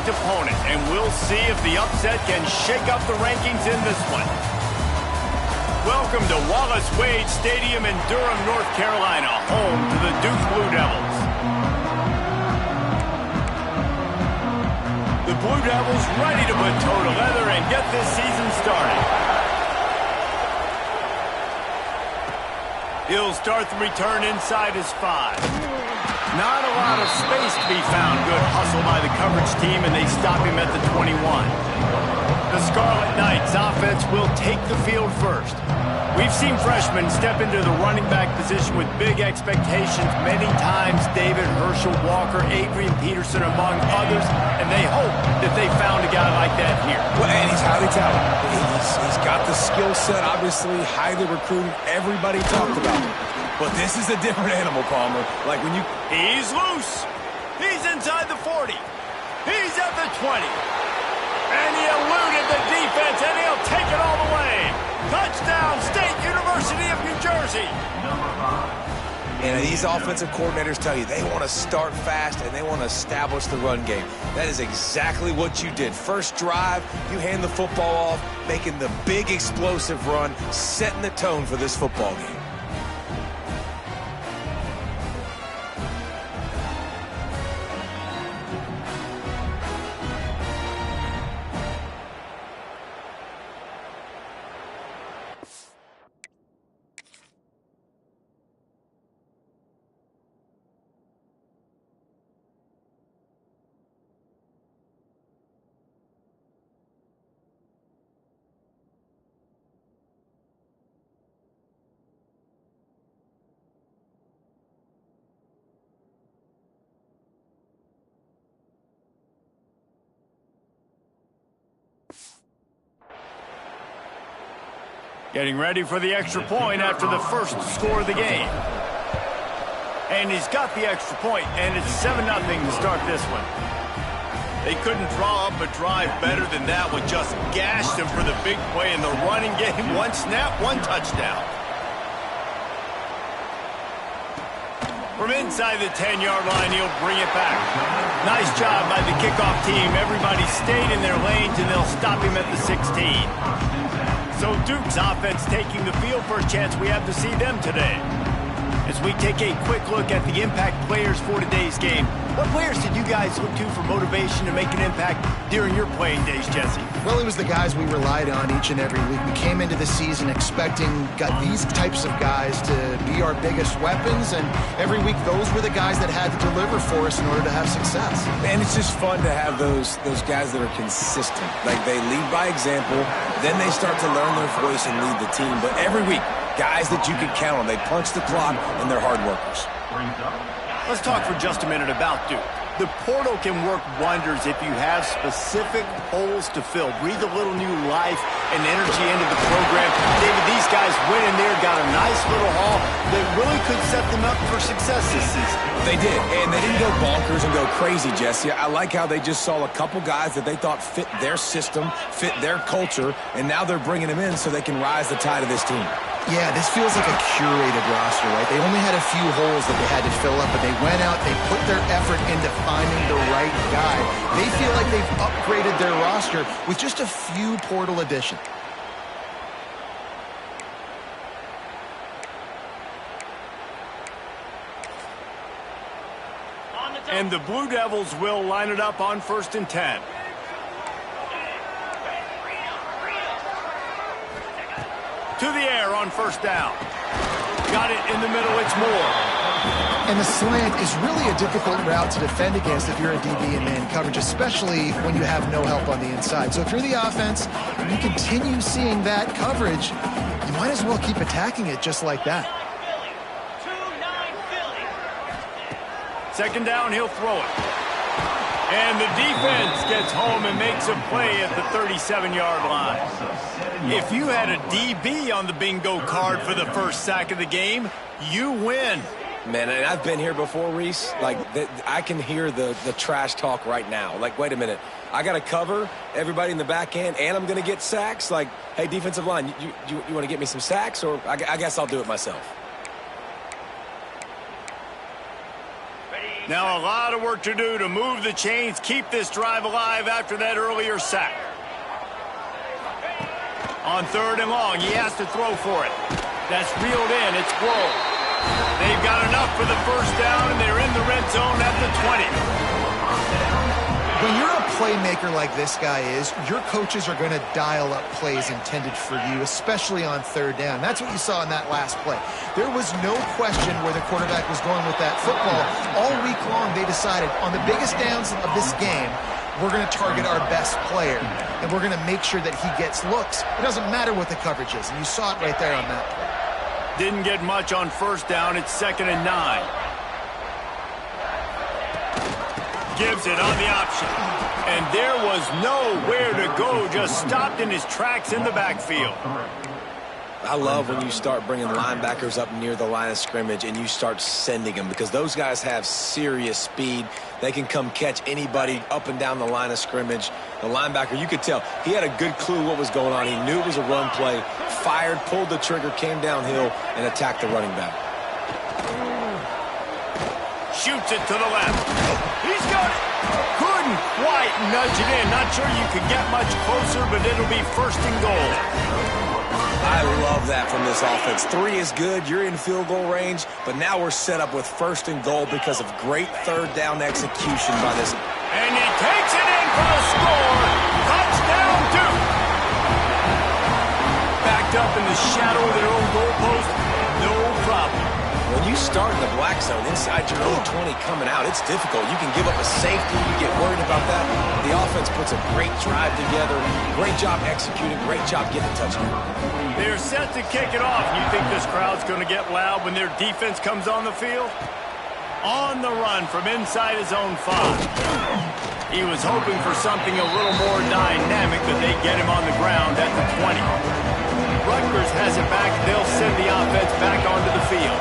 ranked opponent, and we'll see if the upset can shake up the rankings in this one. Welcome to Wallace Wade Stadium in Durham, North Carolina, home to the Duke Blue Devils. The Blue Devils ready to put toe to leather and get this season started. He'll start the return inside his 5. Not a lot of space to be found. Good hustle by the coverage team, and they stop him at the 21. The Scarlet Knights offense will take the field first. We've seen freshmen step into the running back position with big expectations many times. David Herschel Walker, Adrian Peterson, among others, and they hope that they found a guy like that here. Well, and he's highly talented. He's got the skill set, obviously, highly recruited. Everybody talked about him. But this is a different animal, Palmer. Like when you... He's loose. He's inside the 40. He's at the 20. And he eluded the defense, and he'll take it all the way. Touchdown, State University of New Jersey. And these offensive coordinators tell you they want to start fast and they want to establish the run game. That is exactly what you did. First drive, you hand the football off, making the big explosive run, setting the tone for this football game. Getting ready for the extra point after the first score of the game. And he's got the extra point, and it's 7-0 to start this one. They couldn't draw up a drive better than that one. Just gashed him for the big play in the running game. One snap, one touchdown. From inside the 10-yard line, he'll bring it back. Nice job by the kickoff team. Everybody stayed in their lanes, and they'll stop him at the 16. So Duke's offense taking the field. First chance we have to see them today. As we take a quick look at the impact players for today's game, what players did you guys look to for motivation to make an impact during your playing days, Jesse? Well, it was the guys we relied on each and every week. We came into the season expecting these types of guys to be our biggest weapons, and every week those were the guys that had to deliver for us in order to have success. And it's just fun to have those guys that are consistent. Like they lead by example, then they start to learn their voice and lead the team. But every week, guys that you can count on. They punch the clock, and they're hard workers. Let's talk for just a minute about Duke. The portal can work wonders if you have specific holes to fill. Breathe a little new life and energy into the program. David, these guys went in there, got a nice little haul that really could set them up for success this season. They did, and they didn't go bonkers and go crazy, Jesse. I like how they just saw a couple guys that they thought fit their system, fit their culture, and now they're bringing them in so they can rise the tide of this team. Yeah, this feels like a curated roster, right? They only had a few holes that they had to fill up, but they went out, they put their effort into finding the right guy. They feel like they've upgraded their roster with just a few portal additions. And the Blue Devils will line it up on 1st and 10. To the air on 1st down. Got it in the middle, it's Moore. And the slant is really a difficult route to defend against if you're a DB in man coverage, especially when you have no help on the inside. So if you're the offense and you continue seeing that coverage, you might as well keep attacking it just like that. 2nd down, he'll throw it. And the defense gets home and makes a play at the 37-yard line. If you had a DB on the bingo card for the first sack of the game, you win. Man, and I've been here before, Reese. Like, I can hear the trash talk right now. Like, wait a minute. I got to cover everybody in the back end, and I'm going to get sacks. Like, hey, defensive line, you want to get me some sacks? Or I guess I'll do it myself. Ready, Now a lot of work to do to move the chains, keep this drive alive after that earlier sack. On 3rd and long, he has to throw for it. That's reeled in. It's Blow. They've got enough for the first down, and they're in the red zone at the 20. When you're a playmaker like this guy is, your coaches are going to dial up plays intended for you, especially on 3rd down. That's what you saw in that last play. There was no question where the quarterback was going with that football. All week long, they decided on the biggest downs of this game, we're going to target our best player, and we're going to make sure that he gets looks. It doesn't matter what the coverage is, and you saw it right there on that play. Didn't get much on 1st down. It's 2nd and 9. Gives it on the option. And there was nowhere to go, just stopped in his tracks in the backfield. I love when you start bringing linebackers up near the line of scrimmage and you start sending them, because those guys have serious speed. They can come catch anybody up and down the line of scrimmage. The linebacker, you could tell, he had a good clue what was going on. He knew it was a run play, fired, pulled the trigger, came downhill, and attacked the running back. Shoots it to the left. He's got it. Couldn't quite nudge it in. Not sure you could get much closer, but it'll be 1st and goal. I love that from this offense. 3 is good. You're in field goal range, but now we're set up with 1st and goal because of great 3rd down execution by this. And he takes it in for the score. Touchdown, Duke. Backed up in the shadow of their own goalpost. No problem. When you start in the black zone inside your own 20 coming out, it's difficult. You can give up a safety. You get worried about that. The offense puts a great drive together. Great job executing. Great job getting a touchdown. They're set to kick it off. You think this crowd's going to get loud when their defense comes on the field? On the run from inside his own 5. He was hoping for something a little more dynamic, but they get him on the ground at the 20. Rutgers has it back. They'll send the offense back onto the field.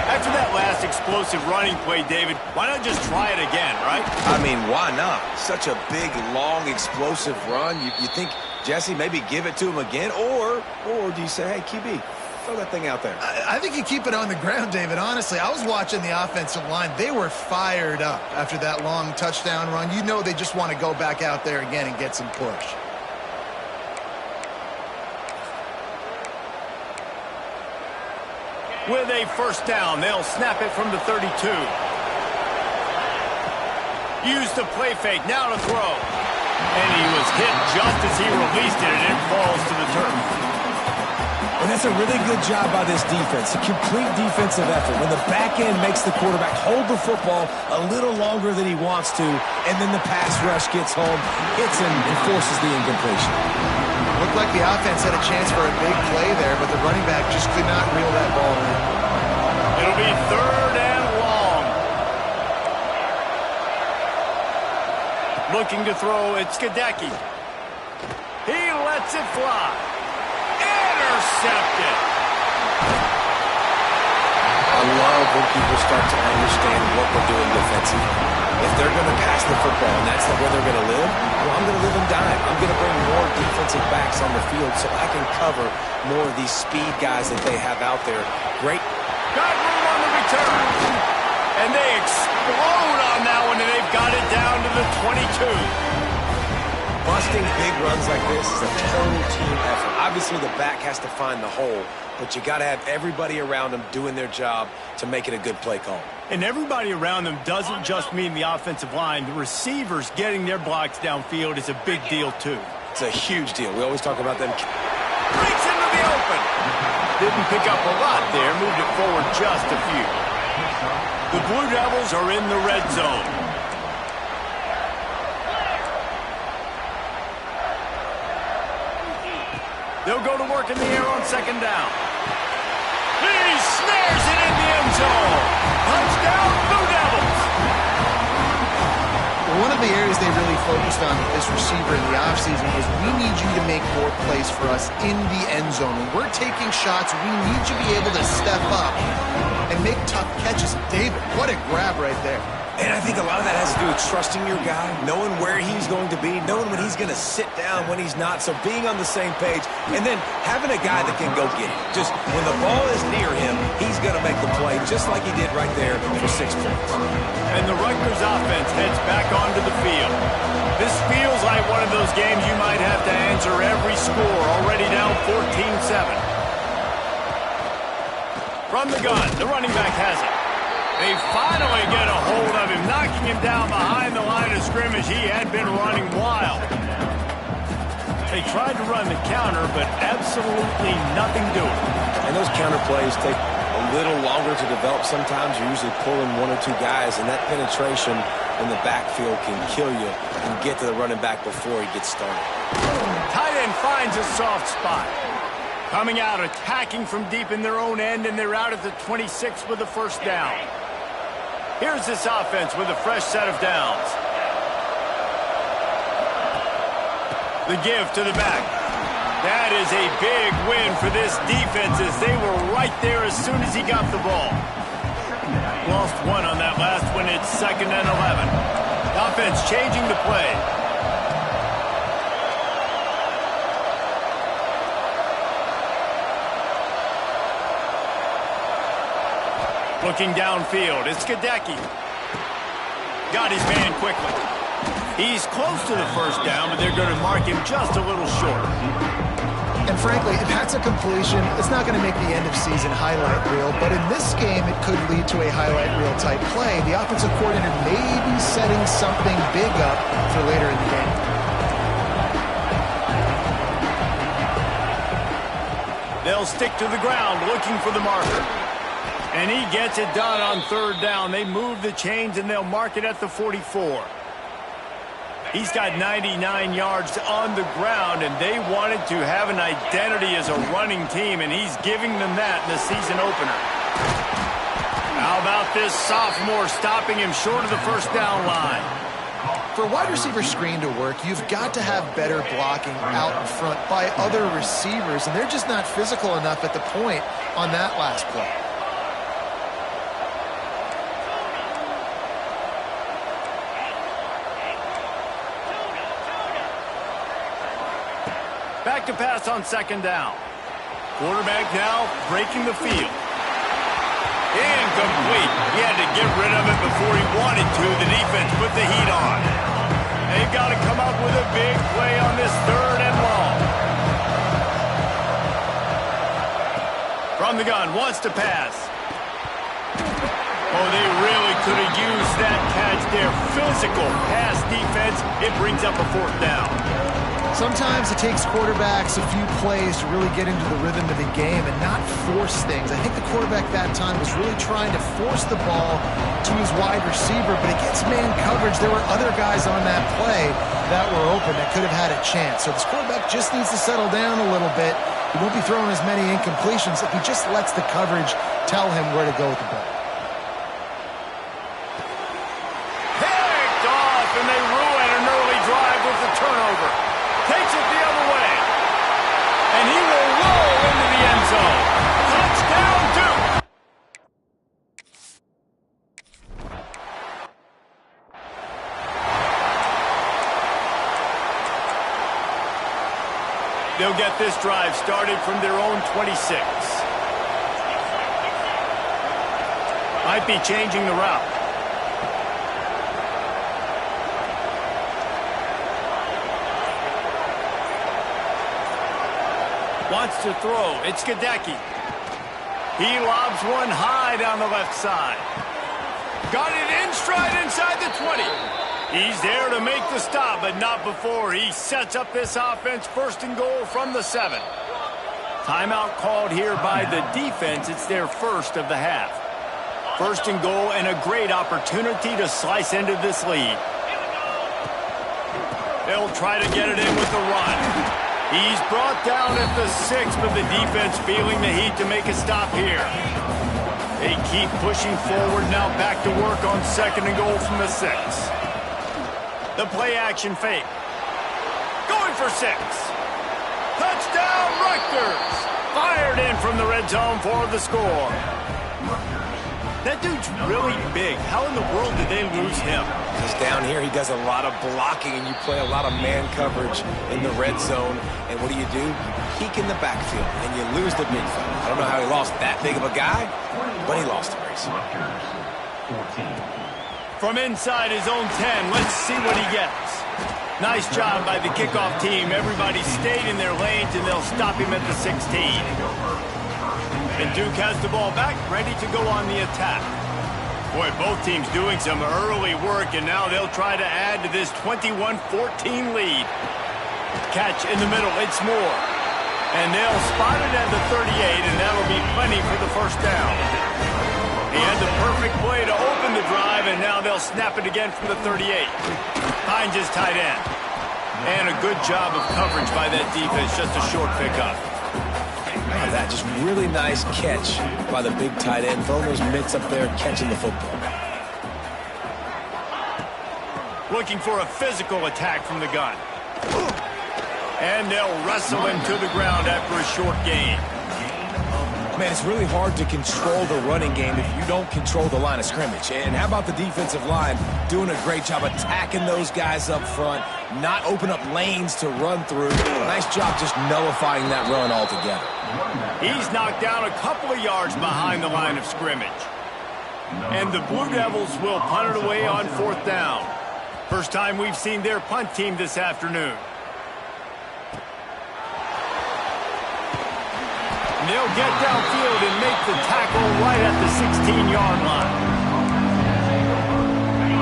After that last explosive running play, David, why not just try it again, right? I mean, why not? Such a big, long, explosive run. You think, Jesse, maybe give it to him again? Or do you say, hey, QB, throw that thing out there? I think you keep it on the ground, David. Honestly, I was watching the offensive line. They were fired up after that long touchdown run. You know they just want to go back out there again and get some push. With a 1st down, they'll snap it from the 32. Use the play fake, now to throw. And he was hit just as he released it, and it falls to the turf. And that's a really good job by this defense, a complete defensive effort. When the back end makes the quarterback hold the football a little longer than he wants to, and then the pass rush gets home, hits him, and forces the incompletion. Looked like the offense had a chance for a big play there, but the running back just could not reel that ball in. It'll be 3rd and long. Looking to throw, it's Gadecki. He lets it fly. Intercepted. I love when people start to understand what we're doing defensively. If they're going to pass the football and that's the way they're going to live, well, I'm going to live and die. I'm going to bring more defensive backs on the field so I can cover more of these speed guys that they have out there. Great. Got room on the return. And they explode on that one, and they've got it down to the 22. Busting big runs like this is a total team effort. Obviously, the back has to find the hole, but you got to have everybody around them doing their job to make it a good play call. And everybody around them doesn't just mean the offensive line. The receivers getting their blocks downfield is a big deal, too. It's a huge deal. We always talk about them. Breaks into the open. Didn't pick up a lot there. Moved it forward just a few. The Blue Devils are in the red zone. They'll go to work in the air on 2nd down. He snares it in the end zone. Touchdown, Blue Devils. Well, one of the areas they really focused on with this receiver in the offseason was we need you to make more plays for us in the end zone. When we're taking shots, we need you to be able to step up and make tough catches. David, what a grab right there. And I think a lot of that has to do with trusting your guy, knowing where he's going to be, knowing when he's going to sit down, when he's not. So being on the same page, and then having a guy that can go get it. Just when the ball is near him, he's going to make the play, just like he did right there for 6 points. And the Rutgers offense heads back onto the field. This feels like one of those games you might have to answer every score, already down 14-7. From the gun, the running back has it. They finally get a hold of him, knocking him down behind the line of scrimmage. He had been running wild. They tried to run the counter, but absolutely nothing doing. And those counter plays take a little longer to develop. Sometimes you're usually pulling 1 or 2 guys, and that penetration in the backfield can kill you and get to the running back before he gets started. Tight end finds a soft spot. Coming out, attacking from deep in their own end, and they're out at the 26 with the first down. Here's this offense with a fresh set of downs. The give to the back. That is a big win for this defense as they were right there as soon as he got the ball. Lost 1 on that last one. It's 2nd and 11. Offense changing the play. Looking downfield, it's Gadecki. Got his man quickly. He's close to the first down, but they're going to mark him just a little short. And frankly, if that's a completion, it's not going to make the end-of-season highlight reel. But in this game, it could lead to a highlight reel type play. The offensive coordinator may be setting something big up for later in the game. They'll stick to the ground, looking for the marker. And he gets it done on 3rd down. They move the chains, and they'll mark it at the 44. He's got 99 yards on the ground, and they wanted to have an identity as a running team, and he's giving them that in the season opener. How about this sophomore stopping him short of the first down line? For a wide receiver screen to work, you've got to have better blocking out in front by other receivers, and they're just not physical enough at the point on that last play. Back to pass on 2nd down. Quarterback now breaking the field. Incomplete. He had to get rid of it before he wanted to. The defense put the heat on. They've got to come up with a big play on this 3rd and long. From the gun, wants to pass. Oh, they really could have used that catch there. Physical pass defense. It brings up a 4th down. Sometimes it takes quarterbacks a few plays to really get into the rhythm of the game and not force things. I think the quarterback that time was really trying to force the ball to his wide receiver, but against man coverage, there were other guys on that play that were open that could have had a chance. So this quarterback just needs to settle down a little bit. He won't be throwing as many incompletions if he just lets the coverage tell him where to go with the ball. Picked off, and they ruin an early drive with the turnover. Takes it the other way. And he will roll into the end zone. Touchdown, Duke. They'll get this drive started from their own 26. Might be changing the route. Wants to throw. It's Gadecki. He lobs one high down the left side. Got it in stride inside the 20. He's there to make the stop, but not before he sets up this offense. 1st and goal from the 7. Timeout called here by the defense. It's their first of the half. 1st and goal, and a great opportunity to slice into this lead. They'll try to get it in with the run. He's brought down at the 6, but the defense feeling the heat to make a stop here. They keep pushing forward, now back to work on 2nd and goal from the 6. The play action fake. Going for 6. Touchdown, Rutgers! Fired in from the red zone for the score. That dude's really big. How in the world did they lose him? Because down here, he does a lot of blocking, and you play a lot of man coverage in the red zone. And what do? You peek in the backfield, and you lose the big fella. I don't know how he lost that big of a guy, but he lost the race. From inside his own 10, let's see what he gets. Nice job by the kickoff team. Everybody stayed in their lanes, and they'll stop him at the 16. And Duke has the ball back, ready to go on the attack. Boy, both teams doing some early work, and now they'll try to add to this 21-14 lead. Catch in the middle, it's Moore. And they'll spot it at the 38, and that'll be plenty for the first down. He had the perfect play to open the drive, and now they'll snap it again from the 38. Finds his tight end. And a good job of coverage by that defense, just a short pickup. That just really nice catch by the big tight end, throwing those mitts up there, catching the football. Looking for a physical attack from the gun. And they'll wrestle him to the ground after a short gain. Man, it's really hard to control the running game if you don't control the line of scrimmage. And how about the defensive line doing a great job attacking those guys up front, not open up lanes to run through. Nice job just nullifying that run altogether. He's knocked down a couple of yards behind the line of scrimmage. And the Blue Devils will punt it away on 4th down. First time we've seen their punt team this afternoon. They'll get downfield and make the tackle right at the 16-yard line.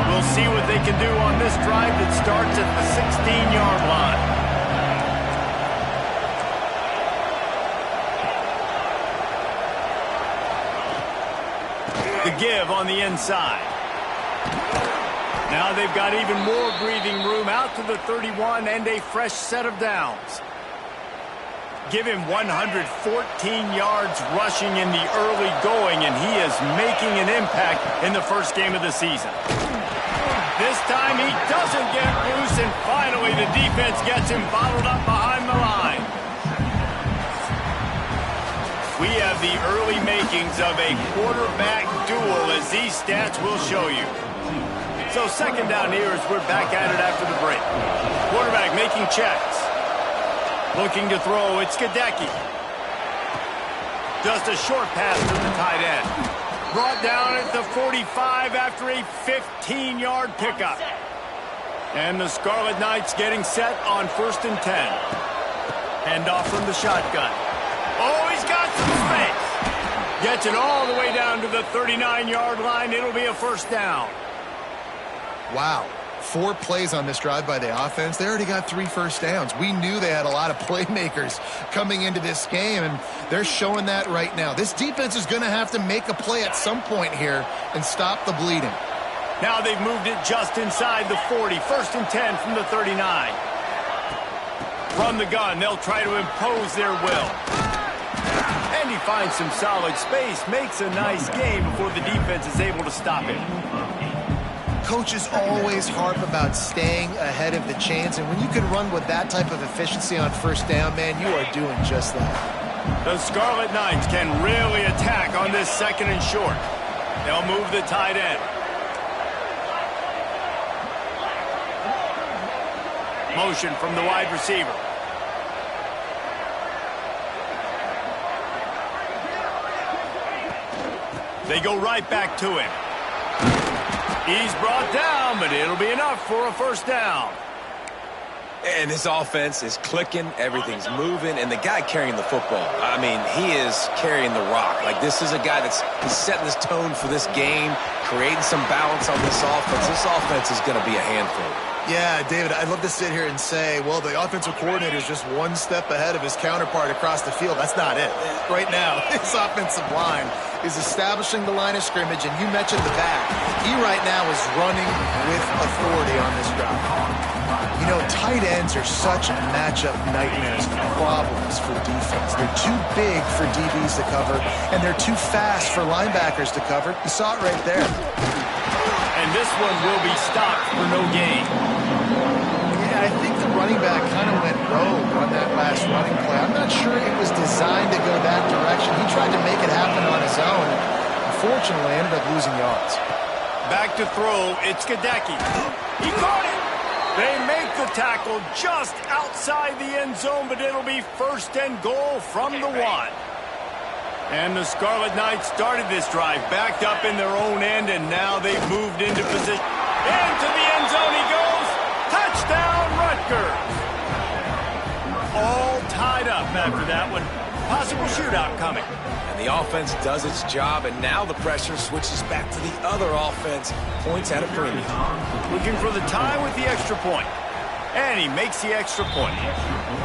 We'll see what they can do on this drive that starts at the 16-yard line. The give on the inside. Now they've got even more breathing room out to the 31 and a fresh set of downs. Give him 114 yards rushing in the early going, and he is making an impact in the first game of the season. This time he doesn't get loose, and finally the defense gets him bottled up behind the line. We have the early makings of a quarterback duel, as these stats will show you. So second down here as we're back at it after the break. Quarterback making checks. Looking to throw, it's Gadecki. Just a short pass to the tight end. Brought down at the 45 after a 15-yard pickup. And the Scarlet Knights getting set on 1st and 10. Hand off from the shotgun. Oh, he's got some space. Gets it all the way down to the 39-yard line. It'll be a first down. Wow. 4 plays on this drive by the offense. They already got 3 first downs. We knew they had a lot of playmakers coming into this game, and they're showing that right now. This defense is going to have to make a play at some point here and stop the bleeding. Now they've moved it just inside the 40. 1st and 10 from the 39. From the gun, they'll try to impose their will. And he finds some solid space, makes a nice game before the defense is able to stop it. Coaches always harp about staying ahead of the chains, and when you can run with that type of efficiency on first down, man, you are doing just that. The Scarlet Knights can really attack on this 2nd and short. They'll move the tight end. Motion from the wide receiver. They go right back to him. He's brought down, but it'll be enough for a first down. And this offense is clicking, everything's moving, and the guy carrying the football, I mean, he is carrying the rock. Like, this is a guy that's setting this tone for this game, creating some balance on this offense. This offense is going to be a handful. Yeah, David, I'd love to sit here and say, well, the offensive coordinator is just one step ahead of his counterpart across the field. That's not it. Right now, his offensive line is establishing the line of scrimmage, and you mentioned the back. He right now is running with authority on this drive. You know, tight ends are such matchup nightmares, problems for defense. They're too big for DBs to cover, and they're too fast for linebackers to cover. You saw it right there. And this one will be stopped for no gain. Yeah, I think the running back kind of went rogue on that last running play. I'm not sure it was designed to go that direction. He tried to make it happen on his own. For unfortunately ended up losing yards. Back to throw, it's Gadecki. He caught it! They make the tackle just outside the end zone, but it'll be 1st and goal from the 1. And the Scarlet Knights started this drive, backed up in their own end, and now they've moved into position. Into the end zone he goes! Touchdown, Rutgers! All tied up after that one. Possible shootout coming. And the offense does its job, and now the pressure switches back to the other offense. Points at a premium. Looking for the tie with the extra point. And he makes the extra point.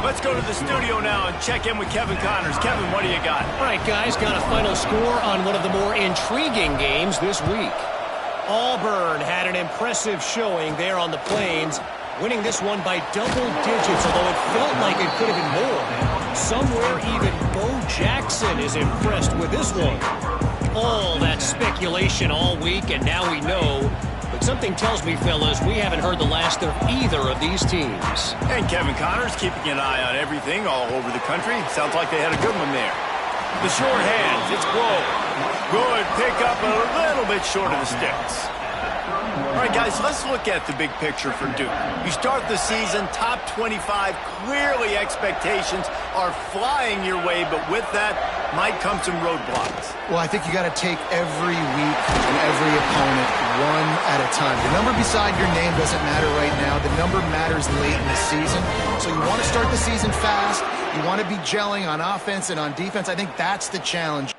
Let's go to the studio now and check in with Kevin Connors. Kevin, what do you got? All right, guys, got a final score on one of the more intriguing games this week. Auburn had an impressive showing there on the Plains, winning this one by double digits, although it felt like it could have been more. Somewhere even Bo Jackson is impressed with this one. All that speculation all week, and now we know. But something tells me, fellas, we haven't heard the last of either of these teams. And Kevin Connors keeping an eye on everything all over the country. Sounds like they had a good one there. The short hands, it's Grove. Good pick up a little bit short of the sticks. All right, guys, let's look at the big picture for Duke. You start the season, top 25. Clearly, expectations are flying your way, but with that might come some roadblocks. Well, I think you got to take every week and every opponent one at a time. The number beside your name doesn't matter right now. The number matters late in the season. So you want to start the season fast. You want to be gelling on offense and on defense. I think that's the challenge.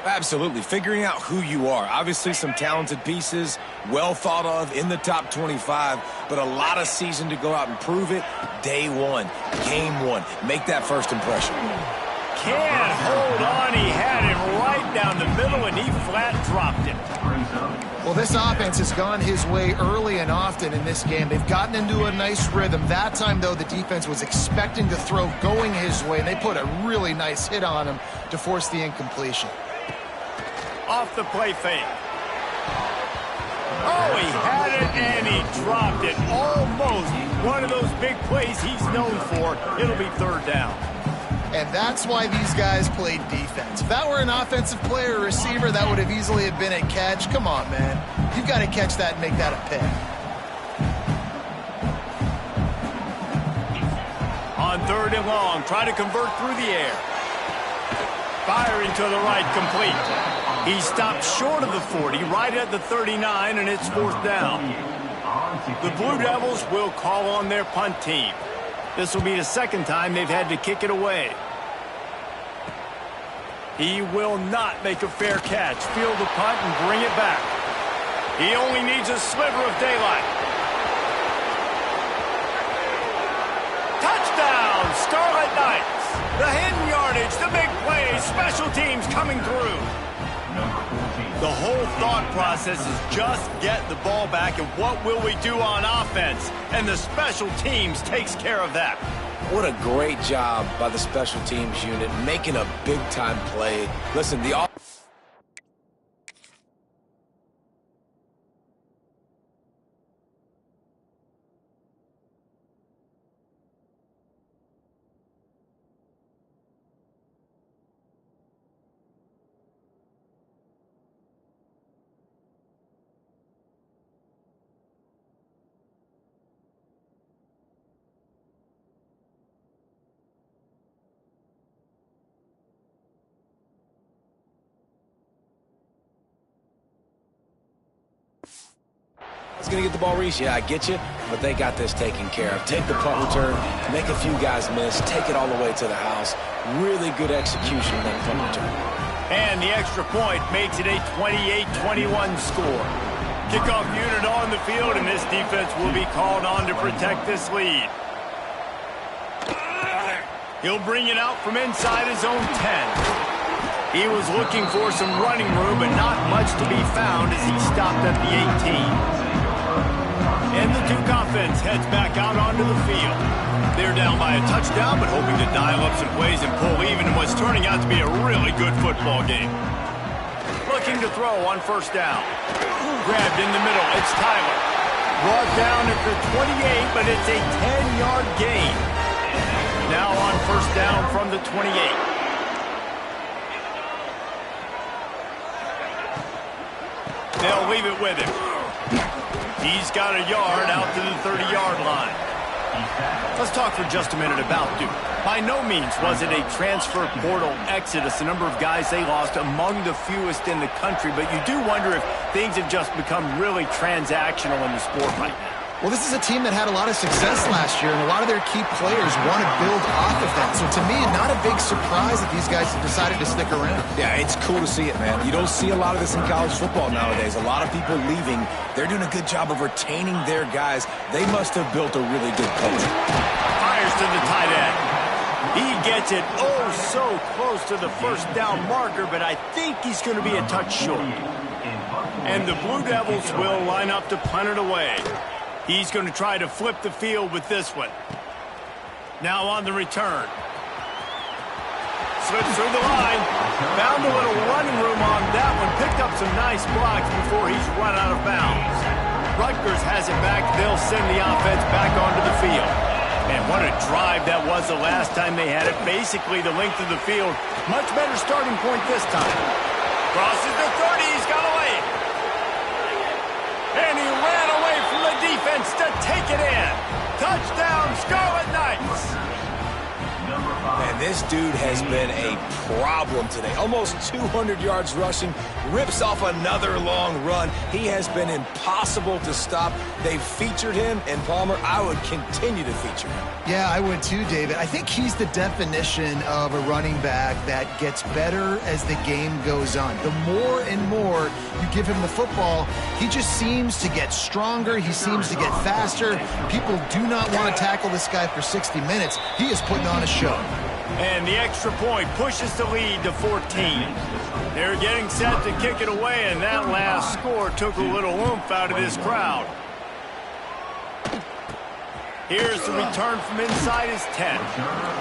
Absolutely. Figuring out who you are. Obviously some talented pieces, well thought of in the top 25, but a lot of season to go out and prove it. Day 1, game 1. Make that first impression. Can't hold on. He had it right down the middle, and he flat dropped it. Well, this offense has gone his way early and often in this game. They've gotten into a nice rhythm. That time, though, the defense was expecting the throw going his way, and they put a really nice hit on him to force the incompletion. Off the play fake. Oh, he had it and he dropped it. Almost one of those big plays he's known for. It'll be 3rd down. And that's why these guys played defense. If that were an offensive player or receiver, that would have easily have been a catch. Come on, man. You've got to catch that and make that a pick. On 3rd and long, try to convert through the air. Firing to the right, complete. He stopped short of the 40, right at the 39, and it's 4th down. The Blue Devils will call on their punt team. This will be the 2nd time they've had to kick it away. He will not make a fair catch. Field the punt and bring it back. He only needs a sliver of daylight. Touchdown, Scarlet Knights. The hidden yardage, the big plays, special teams coming through. The whole thought process is just get the ball back, and what will we do on offense? And the special teams takes care of that. What a great job by the special teams unit, making a big-time play. Listen, the going to get the ball reached. Yeah, I get you, but they got this taken care of. Take the punt return, make a few guys miss, take it all the way to the house. Really good execution on that punt return. And the extra point makes it a 28-21 score. Kickoff unit on the field, and this defense will be called on to protect this lead. He'll bring it out from inside his own 10. He was looking for some running room, but not much to be found as he stopped at the 18. And the Duke offense heads back out onto the field. They're down by a touchdown, but hoping to dial up some plays and pull even in what's turning out to be a really good football game. Looking Looking to throw on first down. Grabbed in the middle. It's Tyler. Brought down at the 28, but it's a 10-yard gain. Now on first down from the 28. They'll leave it with him. He's got a yard out to the 30-yard line. Let's talk for just a minute about Duke. By no means was it a transfer portal exodus, the number of guys they lost among the fewest in the country, but you do wonder if things have just become really transactional in the sport right now. Well, this is a team that had a lot of success last year, and a lot of their key players want to build off of that. So to me, not a big surprise that these guys have decided to stick around. Yeah, it's cool to see it, man. You don't see a lot of this in college football nowadays. A lot of people leaving. They're doing a good job of retaining their guys. They must have built a really good culture. Fires to the tight end. He gets it oh so close to the first down marker, but I think he's going to be a touch short. And the Blue Devils will line up to punt it away. He's going to try to flip the field with this one. Now on the return. Slips through the line. Found a little running room on that one. Picked up some nice blocks before he's run out of bounds. Rutgers has it back. They'll send the offense back onto the field. And what a drive that was the last time they had it. Basically the length of the field. Much better starting point this time. Crosses the 30. He's got away. And he ran away from the defense to take it in. Touchdown, Scarlet Knights. Man, this dude has been a problem today. Almost 200 yards rushing, rips off another long run. He has been impossible to stop. They've featured him, and Palmer, I would continue to feature him. Yeah, I would too, David. I think he's the definition of a running back that gets better as the game goes on. The more and more you give him the football, he just seems to get stronger. He seems to get faster. People do not want to tackle this guy for 60 minutes. He is putting on a show. And the extra point pushes the lead to 14. They're getting set to kick it away, and that last score took a little oomph out of this crowd. Here's the return from inside his 10.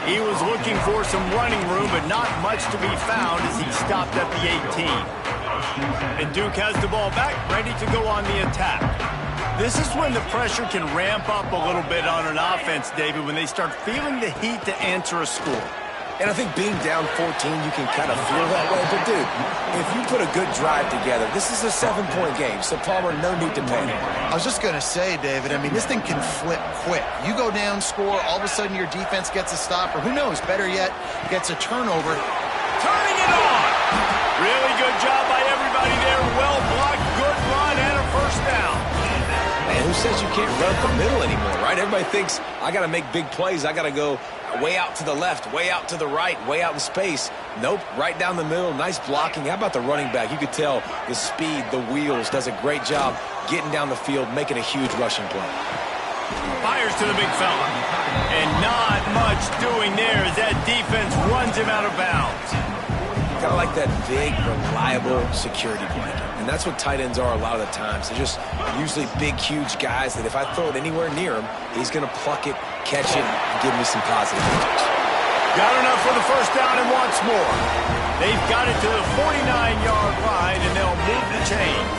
He was looking for some running room, but not much to be found as he stopped at the 18. And Duke has the ball back, ready to go on the attack. This is when the pressure can ramp up a little bit on an offense, David, when they start feeling the heat to answer a score. And I think being down 14, you can kind of feel that way. But, dude, if you put a good drive together, this is a 7-point game. So, Palmer, no need to panic. I was just going to say, David, I mean, this thing can flip quick. You go down, score, all of a sudden your defense gets a stop, or who knows, better yet, gets a turnover. Turning it on! Really good job by everybody there. Well blocked, good run, and a first down. Man, who says you can't run up the middle anymore, right? Everybody thinks, I got to make big plays. I got to go way out to the left, way out to the right, way out in space. Nope, right down the middle. Nice blocking. How about the running back? You could tell the speed, the wheels, does a great job getting down the field, making a huge rushing play. Fires to the big fella. And not much doing there as that defense runs him out of bounds. Kind of like that big, reliable security blanket. And that's what tight ends are a lot of the times. They're just usually big, huge guys that if I throw it anywhere near him, he's going to pluck it, catch it, and give me some positive touch. Got enough for the first down and wants more. They've got it to the 49-yard line, and they'll move the chains.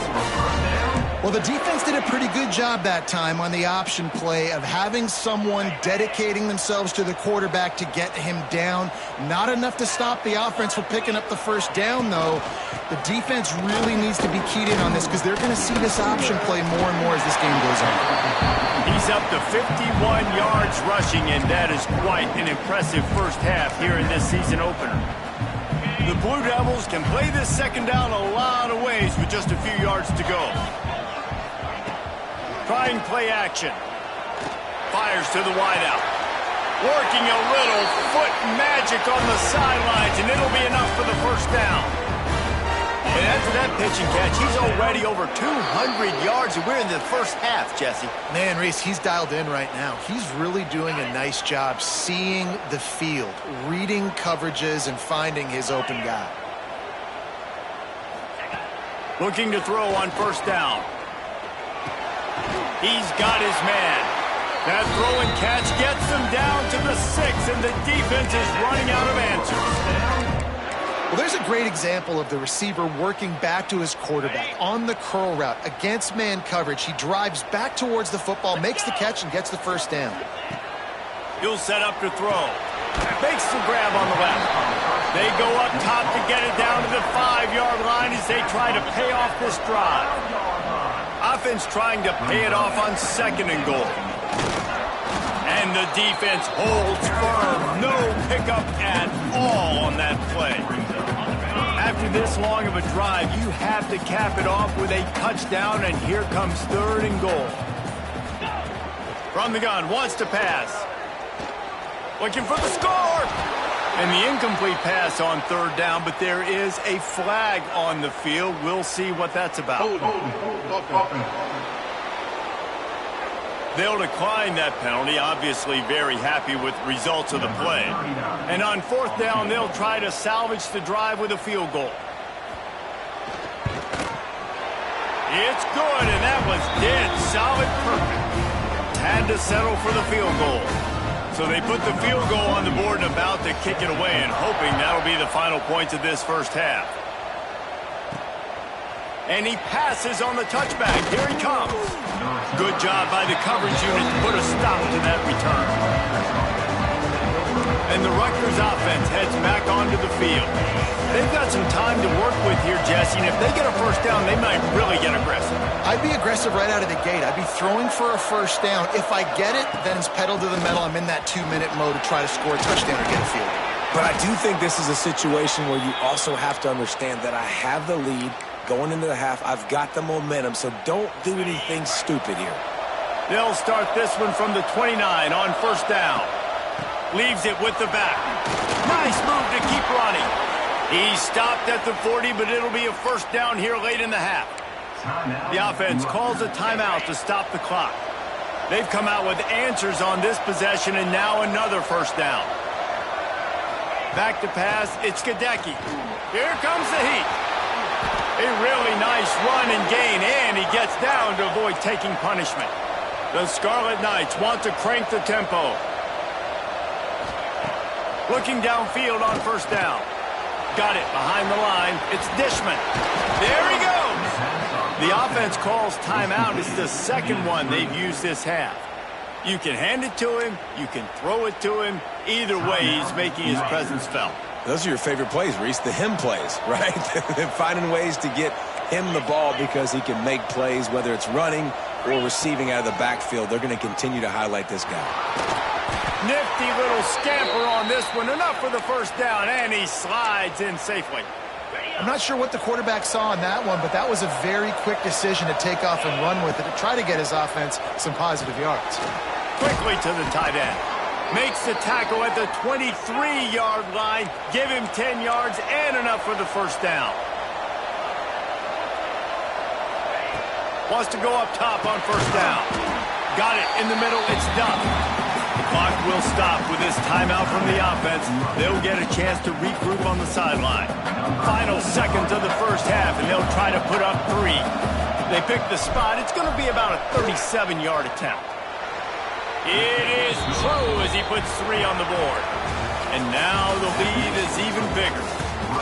Well, the defense did a pretty good job that time on the option play of having someone dedicating themselves to the quarterback to get him down. Not enough to stop the offense from picking up the first down, though. The defense really needs to be keyed in on this because they're going to see this option play more and more as this game goes on. He's up to 51 yards rushing, and that is quite an impressive first half here in this season opener. The Blue Devils can play this second down a lot of ways with just a few yards to go. Trying play action. Fires to the wideout. Working a little foot magic on the sidelines, and it'll be enough for the first down. And after that pitch and catch, he's already over 200 yards, and we're in the first half, Jesse. Man, Reese, he's dialed in right now. He's really doing a nice job seeing the field, reading coverages, and finding his open guy. Looking to throw on first down. He's got his man. That throw and catch gets them down to the 6, and the defense is running out of answers. Well, there's a great example of the receiver working back to his quarterback on the curl route against man coverage. He drives back towards the football, makes the catch, and gets the first down. He'll set up to throw. Makes the grab on the left. They go up top to get it down to the 5-yard line as they try to pay off this drive. Offense trying to pay it off on 2nd and goal. And the defense holds firm. No pickup at all on that play. After this long of a drive, you have to cap it off with a touchdown, and here comes 3rd and goal. From the gun, wants to pass. Looking for the score! And the incomplete pass on 3rd down, but there is a flag on the field. We'll see what that's about. They'll decline that penalty, obviously very happy with the results of the play. And on 4th down, they'll try to salvage the drive with a field goal. It's good, and that was dead solid perfect. Had to settle for the field goal. So they put the field goal on the board and about to kick it away, and hoping that'll be the final points of this first half. And he passes on the touchback. Here he comes. Good job by the coverage unit to put a stop to that return. And the Rutgers offense heads back onto the field. They've got some time to work with here, Jesse, and if they get a first down, they might really get aggressive. I'd be aggressive right out of the gate. I'd be throwing for a first down. If I get it, then it's pedal to the metal. I'm in that 2-minute mode to try to score a touchdown or get a field goal. But I do think this is a situation where you also have to understand that I have the lead going into the half. I've got the momentum, so don't do anything stupid here. They'll start this one from the 29 on 1st down. Leaves it with the back. Nice move to keep running. He stopped at the 40, but it'll be a first down here late in the half. The offense calls a timeout to stop the clock. They've come out with answers on this possession, and now another first down. Back to pass, it's Gadecki. Here comes the heat. A really nice run and gain, and he gets down to avoid taking punishment. The Scarlet Knights want to crank the tempo. Looking downfield on 1st down. Got it behind the line. It's Dishman. There he goes. The offense calls timeout. It's the 2nd one they've used this half. You can hand it to him. You can throw it to him. Either way, he's making his presence felt. Those are your favorite plays, Reese, the him plays, right? Finding ways to get him the ball because he can make plays, whether it's running or receiving out of the backfield. They're going to continue to highlight this guy. Nifty little scamper on this one. Enough for the first down, and he slides in safely. I'm not sure what the quarterback saw on that one, but that was a very quick decision to take off and run with it to try to get his offense some positive yards. Quickly to the tight end. Makes the tackle at the 23-yard line. Give him 10 yards and enough for the first down. Wants to go up top on 1st down. Got it in the middle. It's done. The clock will stop with this timeout from the offense. They'll get a chance to regroup on the sideline. Final seconds of the first half, and they'll try to put up 3. They pick the spot. It's going to be about a 37-yard attempt. It is true as he puts 3 on the board. And now the lead is even bigger.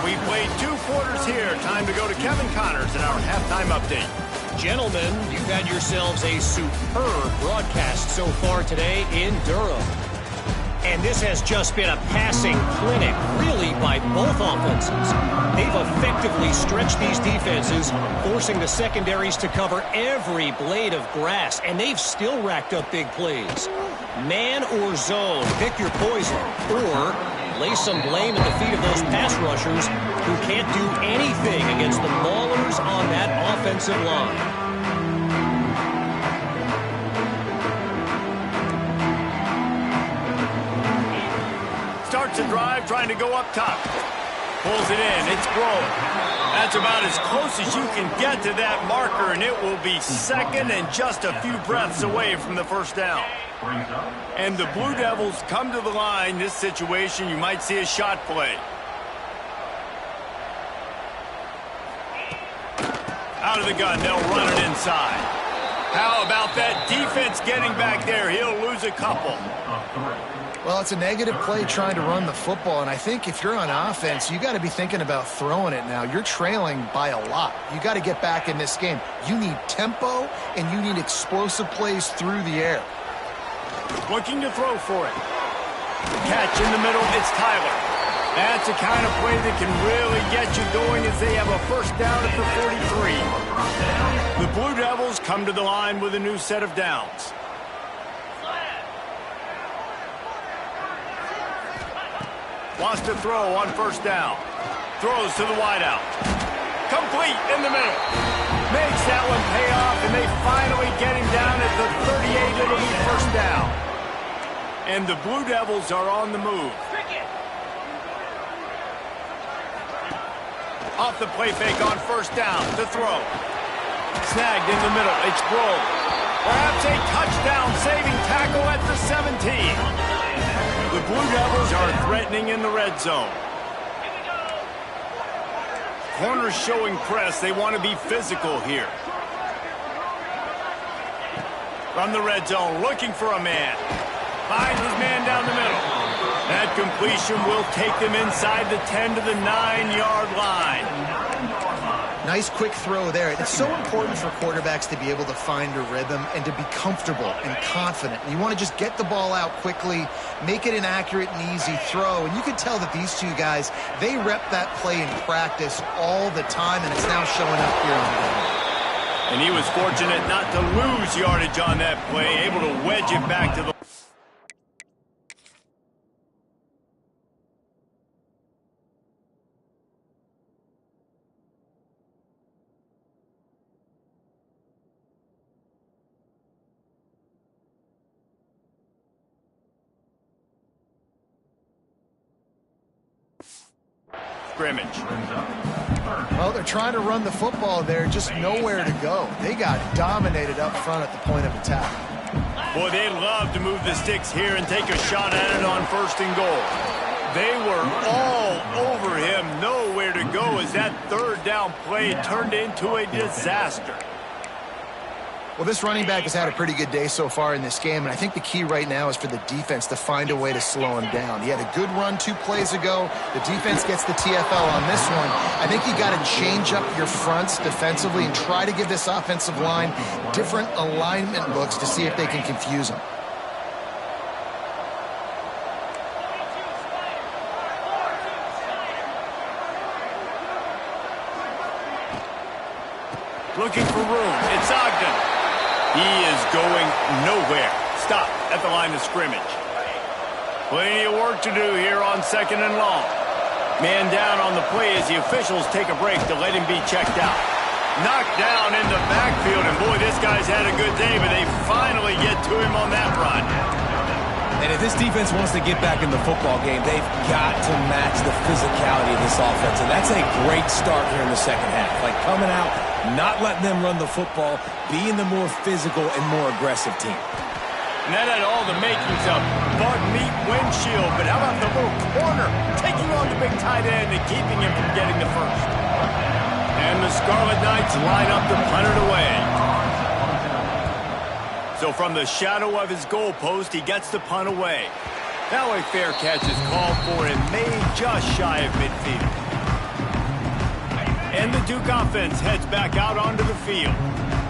We played 2 quarters here. Time to go to Kevin Connors in our halftime update. Gentlemen, you've had yourselves a superb broadcast so far today in Durham. And this has just been a passing clinic, really, by both offenses. They've effectively stretched these defenses, forcing the secondaries to cover every blade of grass, and they've still racked up big plays. Man or zone, pick your poison, or lay some blame at the feet of those pass rushers who can't do anything against the maulers on that offensive line. Starts a drive, trying to go up top. Pulls it in. It's Grove. That's about as close as you can get to that marker, and it will be 2nd and just a few breaths away from the first down. And the Blue Devils come to the line. This situation, you might see a shot play. Out of the gun, they'll run it inside. How about that defense getting back there? He'll lose a couple. Well, it's a negative play trying to run the football, and I think if you're on offense, you got to be thinking about throwing it now. You're trailing by a lot. You got to get back in this game. You need tempo, and you need explosive plays through the air. Looking to throw for it. Catch in the middle, it's Tyler. That's the kind of play that can really get you going as they have a first down at the 43. The Blue Devils come to the line with a new set of downs. Wants to throw on first down. Throws to the wideout. Complete in the middle. Makes that one pay off, and they finally get him down at the 38. It'll be first down. And the Blue Devils are on the move. Off the play fake on first down to throw. Snagged in the middle. It's Grove. Perhaps a touchdown-saving tackle at the 17. The Blue Devils are threatening in the red zone. Corners showing press. They want to be physical here. From the red zone, looking for a man. Finds his man down the middle. That completion will take them inside the 10 to the 9-yard line. Nice quick throw there. It's so important for quarterbacks to be able to find a rhythm and to be comfortable and confident. You want to just get the ball out quickly, make it an accurate and easy throw. And you can tell that these two guys, they rep that play in practice all the time, and it's now showing up here on game. And he was fortunate not to lose yardage on that play, able to wedge it back to the... scrimmage. Well, they're trying to run the football there, just nowhere to go. They got dominated up front at the point of attack. Boy, they love to move the sticks here and take a shot at it on first and goal. They were all over him, nowhere to go as that third down play turned into a disaster. Well, this running back has had a pretty good day so far in this game, and I think the key right now is for the defense to find a way to slow him down. He had a good run 2 plays ago. The defense gets the TFL on this one. I think you got to change up your fronts defensively and try to give this offensive line different alignment looks to see if they can confuse him. Looking for room. It's Ogden. He is going nowhere. Stop at the line of scrimmage. Plenty of work to do here on second and long. Man down on the play as the officials take a break to let him be checked out. Knocked down in the backfield, and boy, this guy's had a good day, but they finally get to him on that run. And if this defense wants to get back in the football game, they've got to match the physicality of this offense. And that's a great start here in the second half. Like coming out, not letting them run the football, being the more physical and more aggressive team. And that had all the makings of bug meat windshield. But how about the little corner taking on the big tight end and keeping him from getting the first? And the Scarlet Knights line up to punt it away. So from the shadow of his goalpost, he gets the punt away. Now a fair catch is called for and made just shy of midfield. And the Duke offense heads back out onto the field.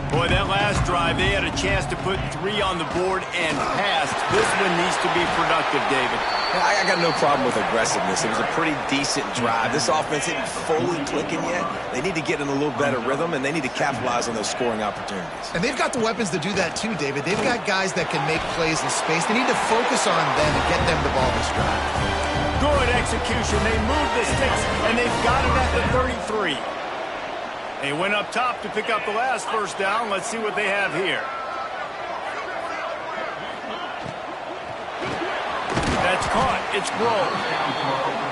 Boy, that last drive, they had a chance to put 3 on the board and passed. This one needs to be productive, David. I got no problem with aggressiveness. It was a pretty decent drive. This offense isn't fully clicking yet. They need to get in a little better rhythm, and they need to capitalize on those scoring opportunities. And they've got the weapons to do that too, David. They've got guys that can make plays in space. They need to focus on them and get them the ball this drive. Good execution. They move the sticks, and they've got it at the 33. They went up top to pick up the last first down. Let's see what they have here. That's caught. It's Grove.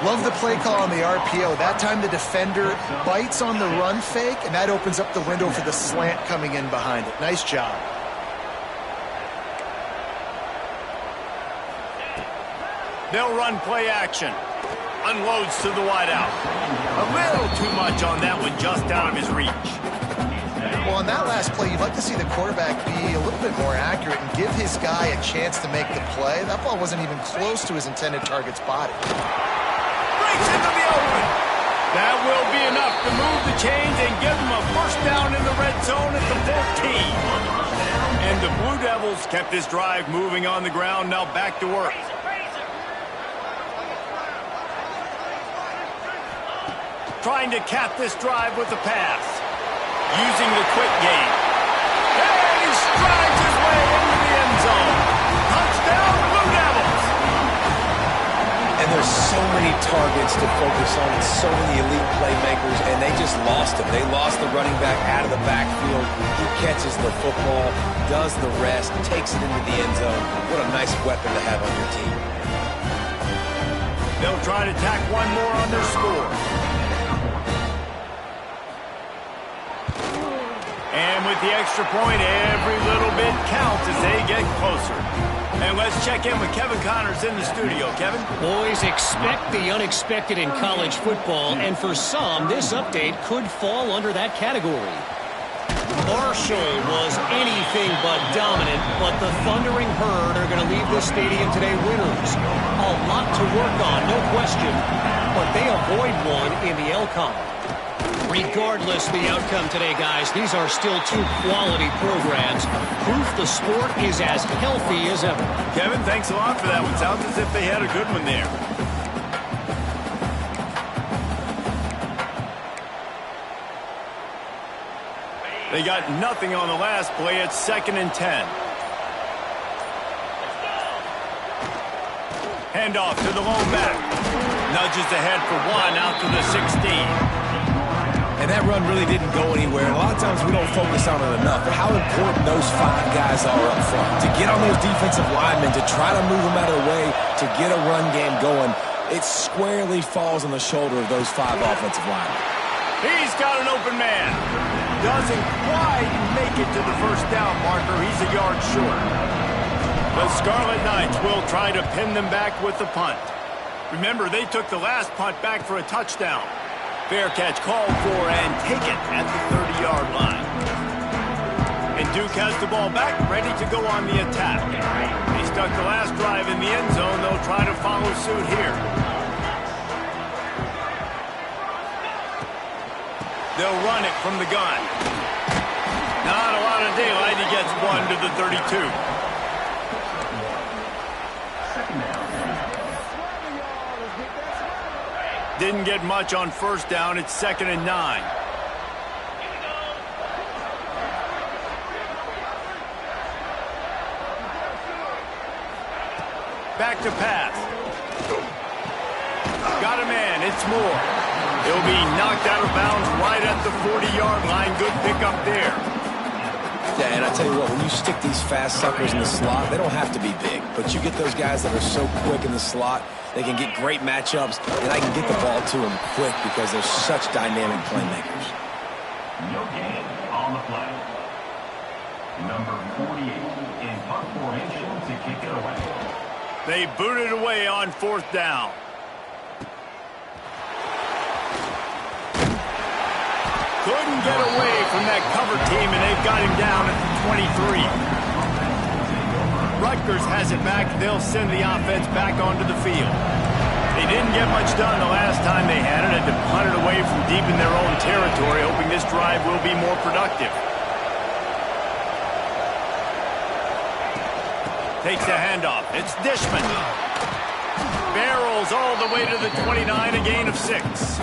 Love the play call on the RPO. That time the defender bites on the run fake, and that opens up the window for the slant coming in behind it. Nice job. They'll run play action. Unloads to the wideout. A little too much on that one, just out of his reach. Well, on that last play, you'd like to see the quarterback be a little bit more accurate and give his guy a chance to make the play. That ball wasn't even close to his intended target's body. Breaks into the open. That will be enough to move the chains and give them a first down in the red zone at the 14. And the Blue Devils kept this drive moving on the ground. Now back to work. Trying to cap this drive with the pass. Using the quick game. And he strides his way into the end zone. Touchdown, Blue Devils! And there's so many targets to focus on and so many elite playmakers, and they just lost him. They lost the running back out of the backfield. He catches the football, does the rest, takes it into the end zone. What a nice weapon to have on your team. They'll try to tack one more on their score. And with the extra point, every little bit counts as they get closer. And let's check in with Kevin Connors in the studio. Kevin? Boys, expect the unexpected in college football, and for some, this update could fall under that category. Marshall was anything but dominant, but the Thundering Herd are going to leave this stadium today winners. A lot to work on, no question, but they avoid one in the L-Con. Regardless the outcome today, guys, these are still two quality programs. Proof the sport is as healthy as ever. Kevin, thanks a lot for that one. Sounds as if they had a good one there. They got nothing on the last play. It's 2nd and 10. Handoff to the lone back. Nudges ahead for one out to the 16. And that run really didn't go anywhere. A lot of times we don't focus on it enough. But how important those 5 guys are up front. To get on those defensive linemen, to try to move them out of the way, to get a run game going, it squarely falls on the shoulder of those 5 offensive linemen. He's got an open man. Doesn't quite make it to the first down marker. He's a yard short. The Scarlet Knights will try to pin them back with the punt. Remember, they took the last punt back for a touchdown. Fair catch called for and taken at the 30-yard line. And Duke has the ball back, ready to go on the attack. They stuck the last drive in the end zone. They'll try to follow suit here. They'll run it from the gun. Not a lot of daylight. He gets one to the 32. Didn't get much on first down. It's 2nd and 9. Back to pass. Got a man. It's Moore. He'll be knocked out of bounds right at the 40-yard line. Good pickup there. Yeah, and I tell you what, when you stick these fast suckers in the slot, they don't have to be big. But you get those guys that are so quick in the slot, they can get great matchups, and I can get the ball to them quick because they're such dynamic playmakers. No gain on the play. Number 48 in punt formation to kick it away. They boot it away on 4th down. Couldn't get away from that cover team, and they've got him down at the 23. Rutgers has it back. They'll send the offense back onto the field. They didn't get much done the last time they had it, and to punt it away from deep in their own territory, hoping this drive will be more productive. Takes the handoff. It's Dishman. Barrels all the way to the 29, a gain of 6.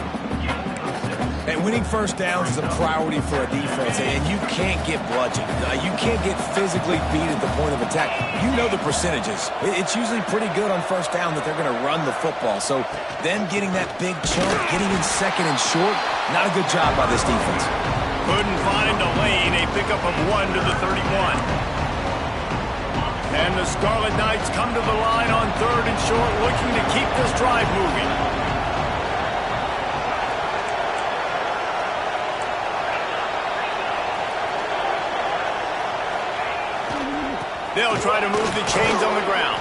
And winning first downs is a priority for a defense, and you can't get bludgeoned. You can't get physically beat at the point of attack. You know the percentages. It's usually pretty good on first down that they're going to run the football. So them getting that big chunk, getting in 2nd and short, not a good job by this defense. Couldn't find a lane. A pickup of 1 to the 31. And the Scarlet Knights come to the line on 3rd and short, looking to keep this drive moving. They'll try to move the chains on the ground.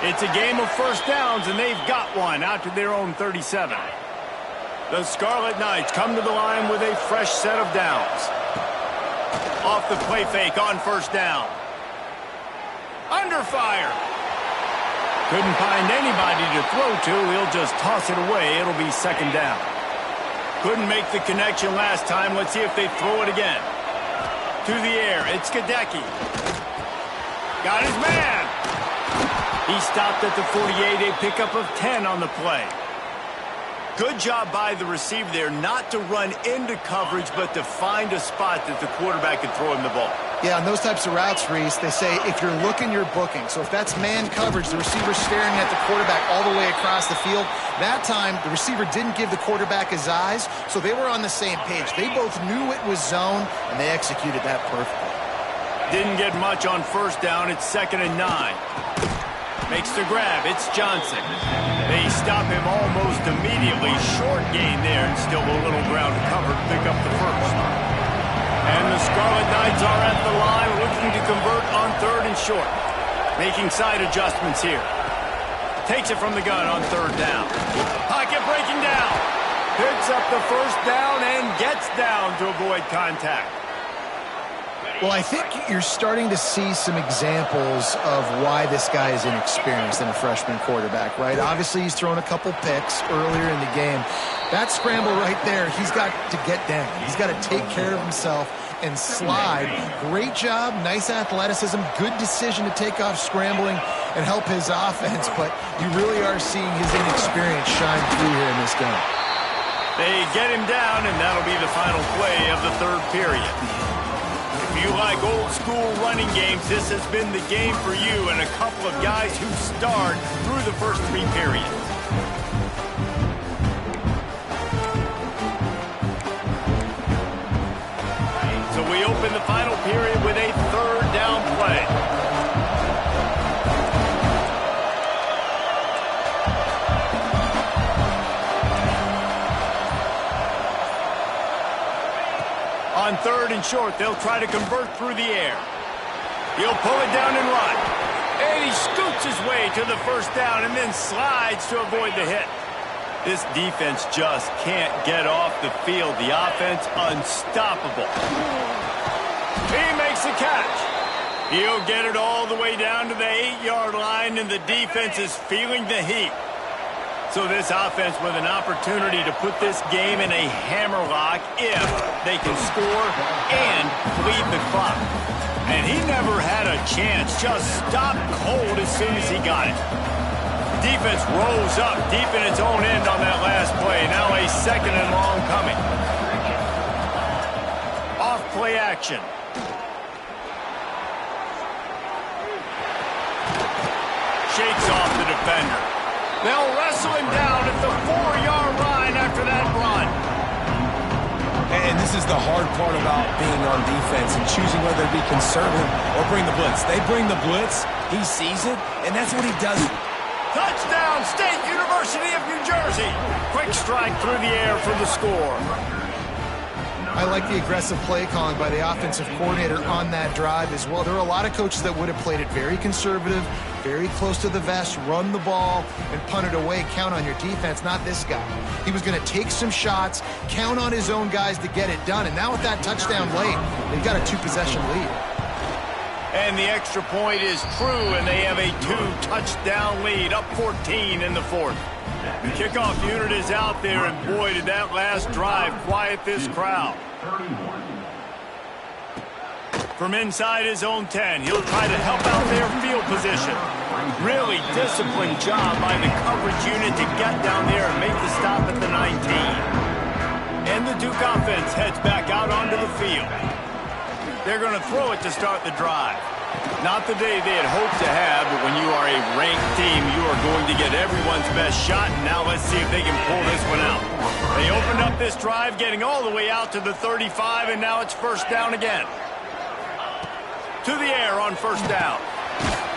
It's a game of first downs, and they've got one out to their own 37. The Scarlet Knights come to the line with a fresh set of downs. Off the play fake on first down. Under fire. Couldn't find anybody to throw to. He'll just toss it away. It'll be second down. Couldn't make the connection last time. Let's see if they throw it again. To the air. It's Gadecki. Got his man. He stopped at the 48. A pickup of 10 on the play. Good job by the receiver there not to run into coverage, but to find a spot that the quarterback can throw him the ball. Yeah, on those types of routes, Reese, they say if you're looking, you're booking. So if that's man coverage, the receiver's staring at the quarterback all the way across the field. That time, the receiver didn't give the quarterback his eyes, so they were on the same page. They both knew it was zone, and they executed that perfectly. Didn't get much on first down. It's 2nd and 9. Makes the grab. It's Johnson. They stop him almost immediately. Short gain there, and still a little ground to cover to pick up the first. And the Scarlet Knights are at the line looking to convert on 3rd and short. Making side adjustments here. Takes it from the gun on 3rd down. Pocket breaking down. Picks up the first down and gets down to avoid contact. Well, I think you're starting to see some examples of why this guy is inexperienced in a freshman quarterback, right? Obviously, he's thrown a couple picks earlier in the game. That scramble right there, he's got to get down. He's got to take care of himself and slide. Great job, nice athleticism, good decision to take off scrambling and help his offense, but you really are seeing his inexperience shine through here in this game. They get him down, and that'll be the final play of the 3rd period. If you like old-school running games, this has been the game for you and a couple of guys who starred through the first 3 periods. So we open the final period with a 3rd down play. On 3rd and short, they'll try to convert through the air. He'll pull it down and run. And he scoots his way to the first down and then slides to avoid the hit. This defense just can't get off the field. The offense unstoppable. He makes the catch. He'll get it all the way down to the 8-yard line, and the defense is feeling the heat. So this offense with an opportunity to put this game in a hammerlock if they can score and bleed the clock. And he never had a chance, just stopped cold as soon as he got it. Defense rose up deep in its own end on that last play. Now a 2nd and long coming. Off play action. Shakes off the defender. They'll wrestle him down at the 4-yard line after that run. And this is the hard part about being on defense and choosing whether to be conservative or bring the blitz. They bring the blitz, he sees it, and that's what he does. Touchdown, State University of New Jersey. Quick strike through the air for the score. I like the aggressive play calling by the offensive coordinator on that drive as well. There are a lot of coaches that would have played it very conservative, very close to the vest, run the ball, and punt it away, count on your defense. Not this guy. He was going to take some shots, count on his own guys to get it done. And now with that touchdown late, they've got a 2-possession lead. And the extra point is true, and they have a 2-touchdown lead, up 14 in the 4th. The kickoff unit is out there, and boy, did that last drive quiet this crowd. From inside his own 10, he'll try to help out their field position. Really disciplined job by the coverage unit to get down there and make the stop at the 19. And the Duke offense heads back out onto the field. They're going to throw it to start the drive. Not the day they had hoped to have, but when you are a ranked team, you are going to get everyone's best shot, and now let's see if they can pull this one out. They opened up this drive, getting all the way out to the 35, and now it's first down again. To the air on first down.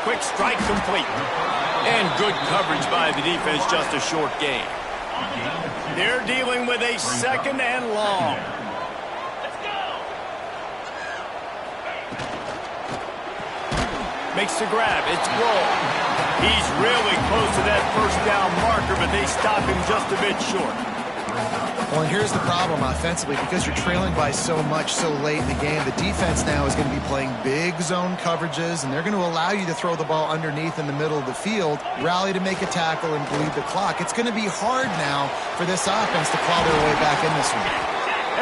Quick strike complete. And good coverage by the defense, just a short gain. They're dealing with a 2nd and long. Makes the grab. It's Roll. He's really close to that first down marker, but they stop him just a bit short. Well, and here's the problem offensively. Because you're trailing by so much so late in the game, the defense now is going to be playing big zone coverages, and they're going to allow you to throw the ball underneath in the middle of the field, rally to make a tackle, and bleed the clock. It's going to be hard now for this offense to claw their way back in this one.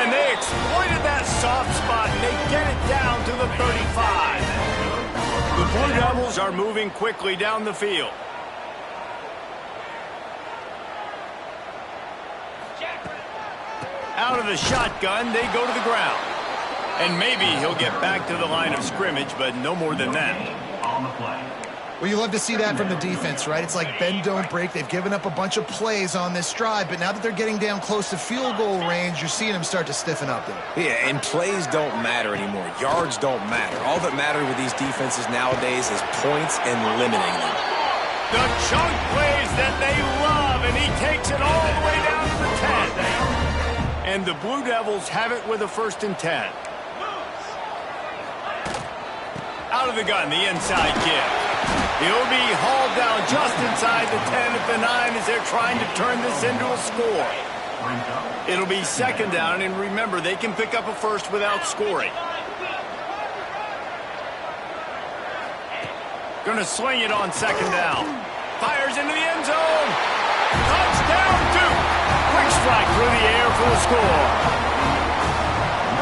And they exploited that soft spot, and they get it down to the 35. The Blue Devils are moving quickly down the field. Out of the shotgun, they go to the ground. And maybe he'll get back to the line of scrimmage, but no more than that. On the play. Well, you love to see that from the defense, right? It's like bend, don't break. They've given up a bunch of plays on this drive, but now that they're getting down close to field goal range, you're seeing them start to stiffen up there. Yeah, and plays don't matter anymore. Yards don't matter. All that matters with these defenses nowadays is points and limiting them. The chunk plays that they love, and he takes it all the way down to the 10. And the Blue Devils have it with a 1st and 10. Out of the gun, the inside kick. He'll be hauled down just inside the 10 at the 9 as they're trying to turn this into a score. It'll be 2nd down, and remember, they can pick up a first without scoring. Gonna sling it on 2nd down. Fires into the end zone. Touchdown, Duke. Quick strike through the air for the score.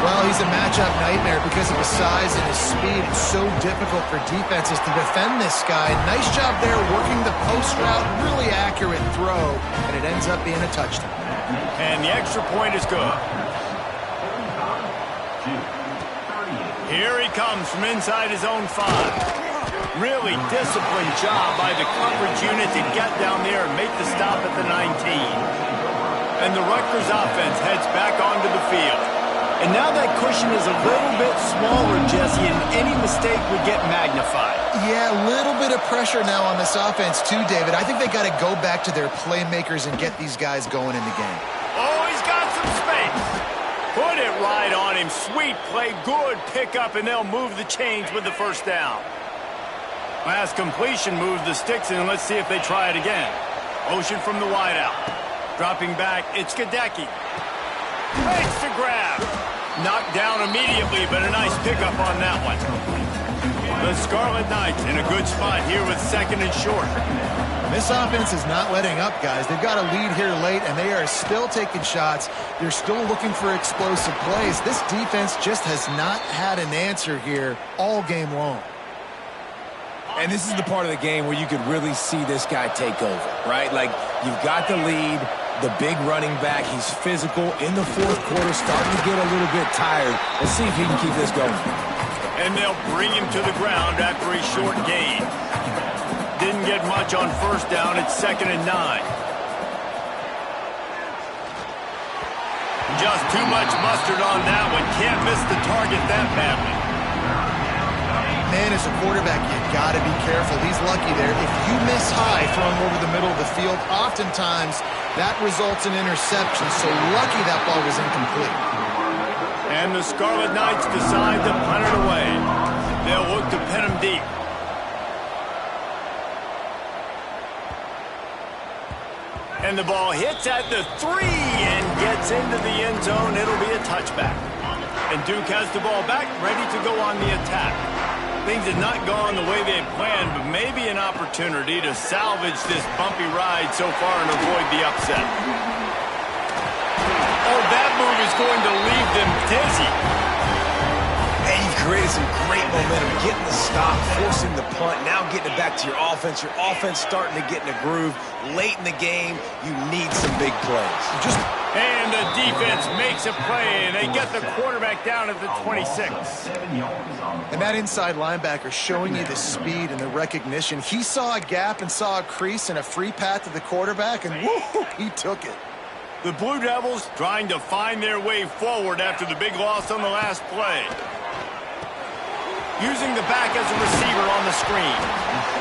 Well, he's a matchup nightmare because of his size and his speed. It's so difficult for defenses to defend this guy. Nice job there working the post route. Really accurate throw, and it ends up being a touchdown. And the extra point is good. Here he comes from inside his own 5. Really disciplined job by the coverage unit to get down there and make the stop at the 19. And the Rutgers offense heads back onto the field. And now that cushion is a little bit smaller, Jesse, and any mistake would get magnified. Yeah, a little bit of pressure now on this offense too, David. I think they got to go back to their playmakers and get these guys going in the game. Oh, he's got some space. Put it right on him. Sweet play, good pickup, and they'll move the chains with the 1st down. Last completion moves the sticks, and let's see if they try it again. Motion from the wideout. Dropping back, it's Gadecki. Makes the grab. Knocked down immediately, but a nice pickup on that one. The Scarlet Knights in a good spot here with 2nd and short. This offense is not letting up, guys. They've got a lead here late, and they are still taking shots. They're still looking for explosive plays. This defense just has not had an answer here all game long. And this is the part of the game where you could really see this guy take over, right? Like, you've got the lead, the big running back. He's physical in the 4th quarter, starting to get a little bit tired. Let's see if he can keep this going. And they'll bring him to the ground after a short gain. Didn't get much on 1st down. It's 2nd and 9. Just too much mustard on that one. Can't miss the target that badly. Man, as a quarterback, you got to be careful. He's lucky there. If you miss high throwing over the middle of the field, oftentimes that results in interception. So lucky that ball was incomplete. And the Scarlet Knights decide to punt it away. They'll look to pin him deep. And the ball hits at the 3 and gets into the end zone. It'll be a touchback. And Duke has the ball back, ready to go on the attack. Things had not gone the way they had planned, but maybe an opportunity to salvage this bumpy ride so far and avoid the upset. Oh, that move is going to leave them dizzy. And you've created some great momentum, getting the stop, forcing the punt, now getting it back to your offense. Your offense starting to get in a groove. Late in the game, you need some big plays. And the defense makes a play, and they get the quarterback down at the 26. And that inside linebacker showing you the speed and the recognition. He saw a gap and saw a crease and a free path to the quarterback, and woo, he took it. The Blue Devils trying to find their way forward after the big loss on the last play. Using the back as a receiver on the screen.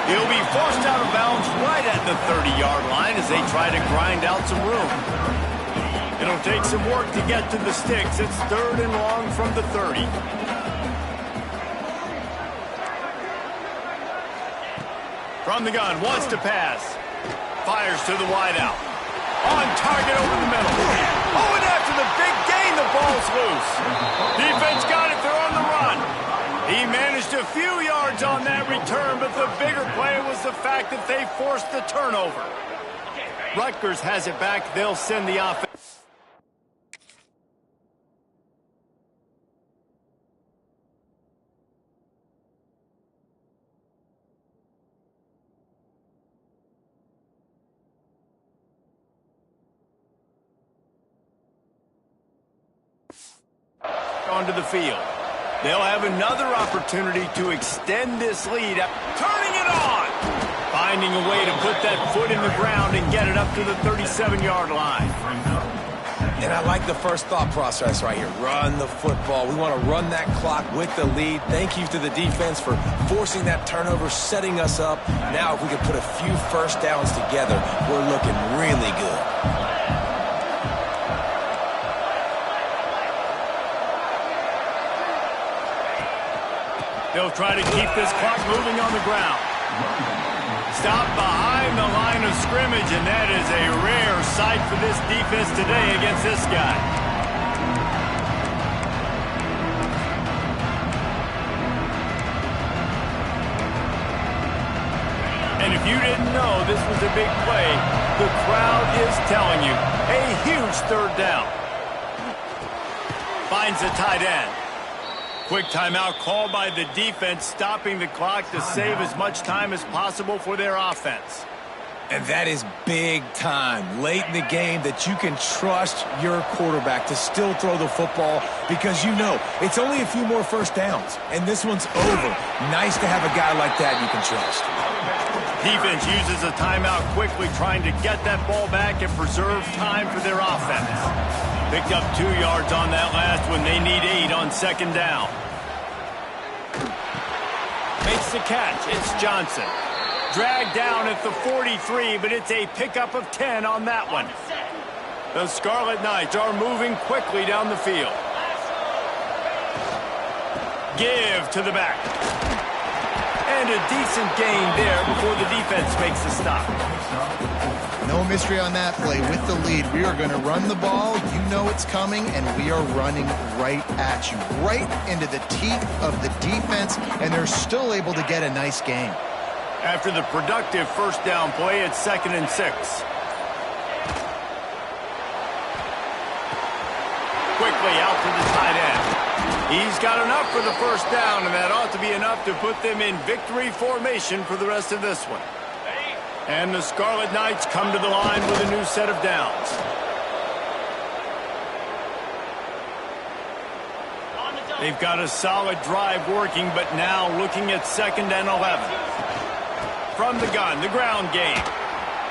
He'll be forced out of bounds right at the 30-yard line as they try to grind out some room. It'll take some work to get to the sticks. It's 3rd and long from the 30. From the gun, wants to pass. Fires to the wideout. On target over the middle. Oh, and after the big gain, the ball's loose. Defense got it. They're on the run. He managed a few yards on that return, but the bigger play was the fact that they forced the turnover. Rutgers has it back. They'll send the offense. Onto the field. They'll have another opportunity to extend this lead. Turning it on! Finding a way to put that foot in the ground and get it up to the 37-yard line. And I like the first thought process right here. Run the football. We want to run that clock with the lead. Thank you to the defense for forcing that turnover, setting us up. Now if we can put a few first downs together, we're looking really good. They'll try to keep this clock moving on the ground. Stop behind the line of scrimmage, and that is a rare sight for this defense today against this guy. And if you didn't know this was a big play, the crowd is telling you. A huge third down. Finds the tight end. Quick timeout called by the defense, stopping the clock to save as much time as possible for their offense. And that is big time, late in the game, that you can trust your quarterback to still throw the football because you know it's only a few more first downs, and this one's over. Nice to have a guy like that you can trust. Defense uses a timeout quickly, trying to get that ball back and preserve time for their offense. Picked up 2 yards on that last one. They need 8 on second down. Makes the catch. It's Johnson. Dragged down at the 43, but it's a pickup of 10 on that one. The Scarlet Knights are moving quickly down the field. Give to the back. And a decent gain there before the defense makes the stop. No mystery on that play. With the lead, we are going to run the ball. You know it's coming, and we are running right at you, right into the teeth of the defense, and they're still able to get a nice gain. After the productive first down play, it's 2nd and 6. Quickly out to the tight end. He's got enough for the first down, and that ought to be enough to put them in victory formation for the rest of this one. And the Scarlet Knights come to the line with a new set of downs. They've got a solid drive working, but now looking at 2nd and 11. From the gun, the ground game.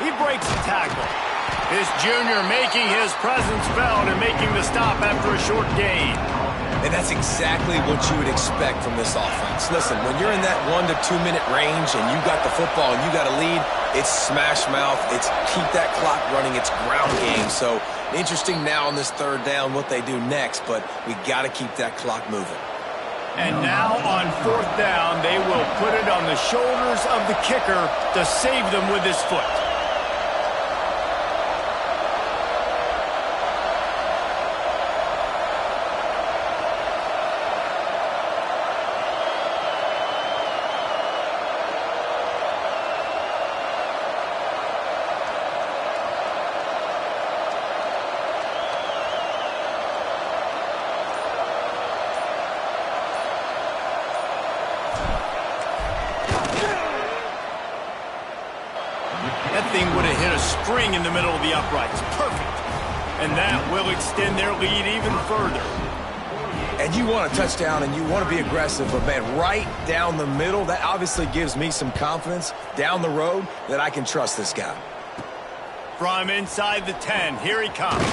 He breaks the tackle. This junior making his presence felt and making the stop after a short gain. And that's exactly what you would expect from this offense. Listen, when you're in that 1 to 2 minute range and you got the football and you got a lead, it's smash mouth, it's keep that clock running, it's ground game. So interesting now on this third down what they do next, but we got to keep that clock moving. And now on 4th down, they will put it on the shoulders of the kicker to save them with his foot. That thing would have hit a string in the middle of the uprights. Perfect. And that will extend their lead even further. And you want a touchdown and you want to be aggressive, but man, right down the middle, that obviously gives me some confidence down the road that I can trust this guy. From inside the 10, here he comes.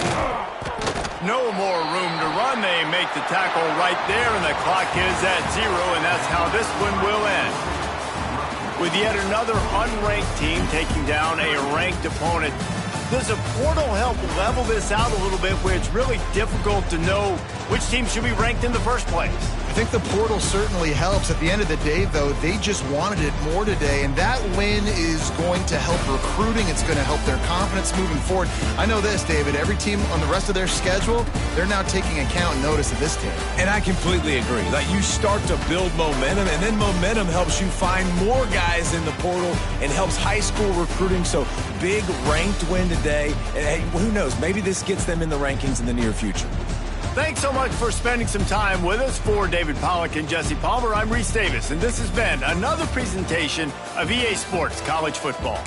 No more room to run. They make the tackle right there, and the clock is at 0, and that's how this one will end. With yet another unranked team taking down a ranked opponent, does a portal help level this out a little bit where it's really difficult to know which team should be ranked in the first place? think the portal certainly helps. At the end of the day, though, they just wanted it more today, and that win is going to help recruiting. It's going to help their confidence moving forward. I know this, David, every team on the rest of their schedule, they're now taking account and notice of this team. And I completely agree. Like, you start to build momentum, and then momentum helps you find more guys in the portal and helps high school recruiting. So big ranked win today. And hey, who knows? Maybe this gets them in the rankings in the near future. Thanks so much for spending some time with us. For David Pollack and Jesse Palmer, I'm Reese Davis, and this has been another presentation of EA Sports College Football.